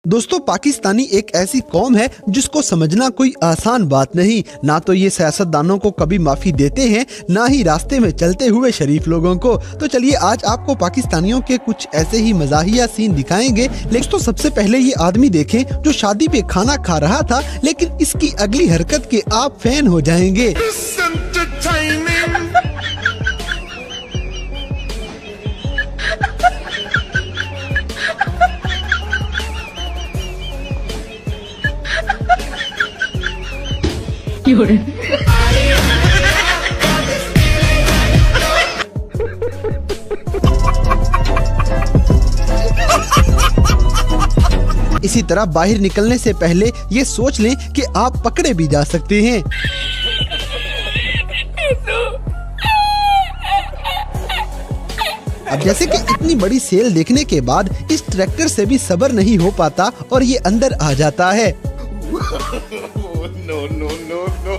दोस्तों, पाकिस्तानी एक ऐसी कौम है जिसको समझना कोई आसान बात नहीं। ना तो ये सियासतदानों को कभी माफी देते हैं, ना ही रास्ते में चलते हुए शरीफ लोगों को। तो चलिए आज आपको पाकिस्तानियों के कुछ ऐसे ही मजाहिया सीन दिखाएंगे। लेकिन तो सबसे पहले ये आदमी देखें जो शादी पे खाना खा रहा था, लेकिन इसकी अगली हरकत के आप फैन हो जाएंगे। इसी तरह बाहर निकलने से पहले ये सोच लें कि आप पकड़े भी जा सकते हैं। अब जैसे कि इतनी बड़ी सेल देखने के बाद इस ट्रैक्टर से भी सब्र नहीं हो पाता और ये अंदर आ जाता है। No, no, no, no.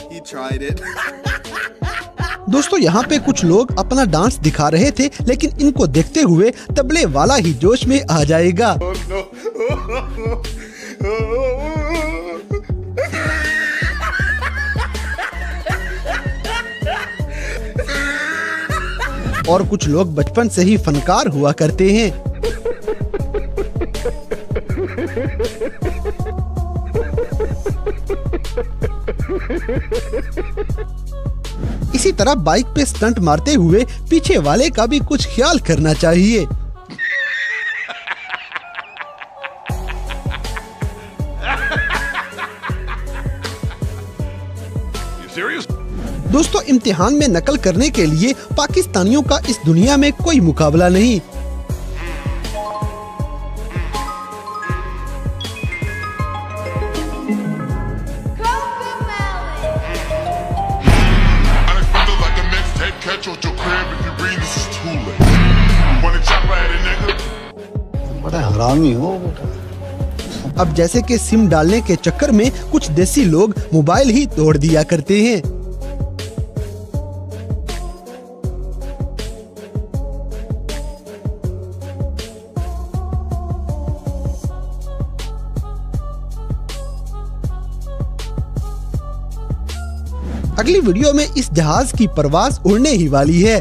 He tried it. दोस्तों, यहाँ पे कुछ लोग अपना डांस दिखा रहे थे, लेकिन इनको देखते हुए तबले वाला ही जोश में आ जाएगा। और कुछ लोग बचपन से ही फनकार हुआ करते हैं। इसी तरह बाइक पे स्टंट मारते हुए पीछे वाले का भी कुछ ख्याल करना चाहिए। दोस्तों, इम्तिहान में नकल करने के लिए पाकिस्तानियों का इस दुनिया में कोई मुकाबला नहीं। बड़ा हरामी हो। अब जैसे कि सिम डालने के चक्कर में कुछ देसी लोग मोबाइल ही तोड़ दिया करते हैं। अगली वीडियो में इस जहाज की परवाज उड़ने ही वाली है।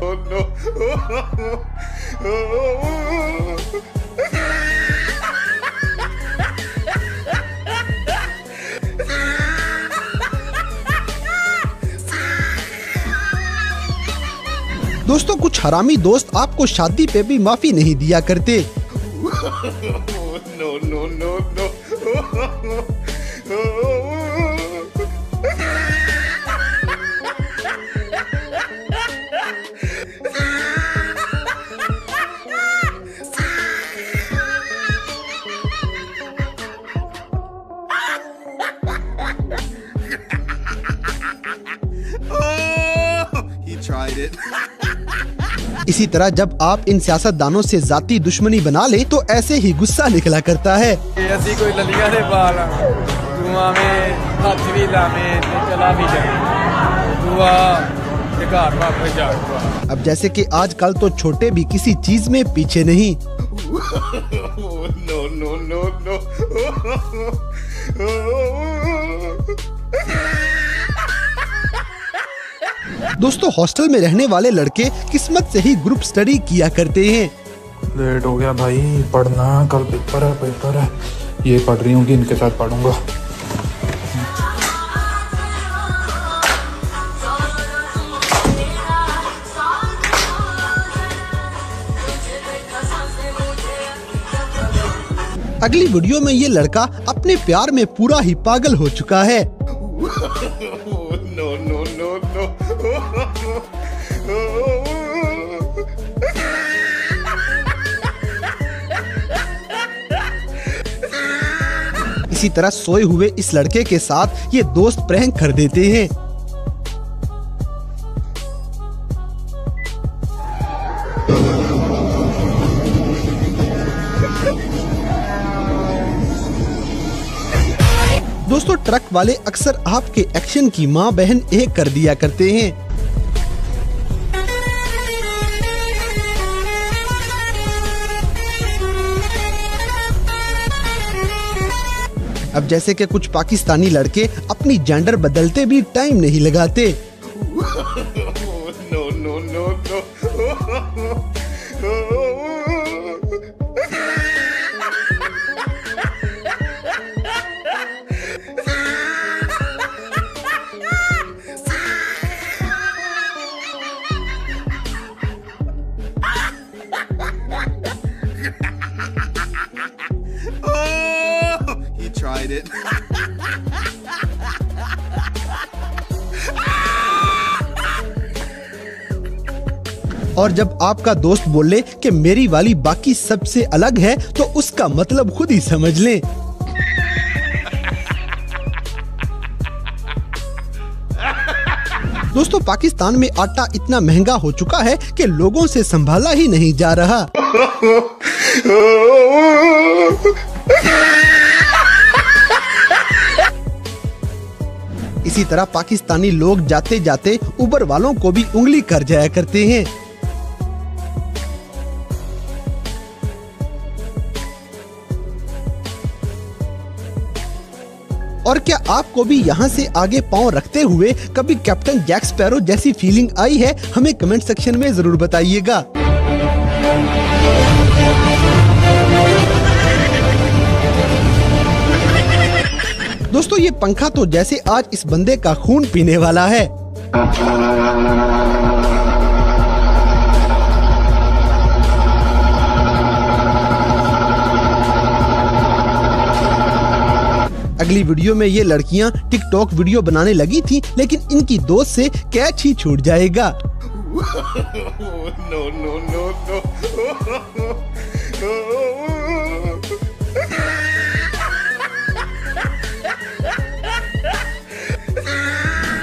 दोस्तों, कुछ हरामी दोस्त आपको शादी पे भी माफी नहीं दिया करते। No, no, no, no. He tried it. इसी तरह जब आप इन सियासतदानों से जाती दुश्मनी बना ले तो ऐसे ही गुस्सा निकला करता है। ऐसी कोई ललिया दे बाल दुआ में हाथ भी लामे चला भी जाए दुआ के घर वापस जा। अब जैसे कि आजकल तो छोटे भी किसी चीज में पीछे नहीं। No, no, no, no. दोस्तों, हॉस्टल में रहने वाले लड़के किस्मत से ही ग्रुप स्टडी किया करते हैं। लेट हो गया भाई, पढ़ना कल पेपर है। ये पढ़ रही हूँ कि इनके साथ पढ़ूंगा। अगली वीडियो में ये लड़का अपने प्यार में पूरा ही पागल हो चुका है। No, no, no, no. इसी तरह सोए हुए इस लड़के के साथ ये दोस्त प्रैंक कर देते हैं। दोस्तों ट्रक वाले अक्सर आपके एक्शन की माँ बहन एक कर दिया करते हैं। अब जैसे कि कुछ पाकिस्तानी लड़के अपनी जेंडर बदलते भी टाइम नहीं लगाते। No, no, no, no. Oh, he tried it. और जब आपका दोस्त बोले कि मेरी वाली बाकी सबसे अलग है तो उसका मतलब खुद ही समझ लें। दोस्तों पाकिस्तान में आटा इतना महंगा हो चुका है कि लोगों से संभाला ही नहीं जा रहा। इसी तरह पाकिस्तानी लोग जाते जाते उबर वालों को भी उंगली कर जाया करते हैं। और क्या आपको भी यहाँ से आगे पांव रखते हुए कभी कैप्टन जैक स्पैरो जैसी फीलिंग आई है? हमें कमेंट सेक्शन में जरूर बताइएगा। दोस्तों ये पंखा तो जैसे आज इस बंदे का खून पीने वाला है। अगली वीडियो में ये लड़कियां टिकटॉक वीडियो बनाने लगी थी, लेकिन इनकी दोस्त से कैच ही छूट जाएगा। No, no, no, no.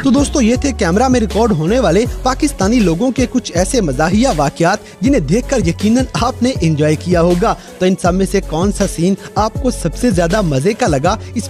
तो दोस्तों ये थे कैमरा में रिकॉर्ड होने वाले पाकिस्तानी लोगों के कुछ ऐसे मज़ाहिया वाक़यात जिन्हें देखकर यकीनन आपने एंजॉय किया होगा। तो इन सब में से कौन सा सीन आपको सबसे ज्यादा मजे का लगा, इस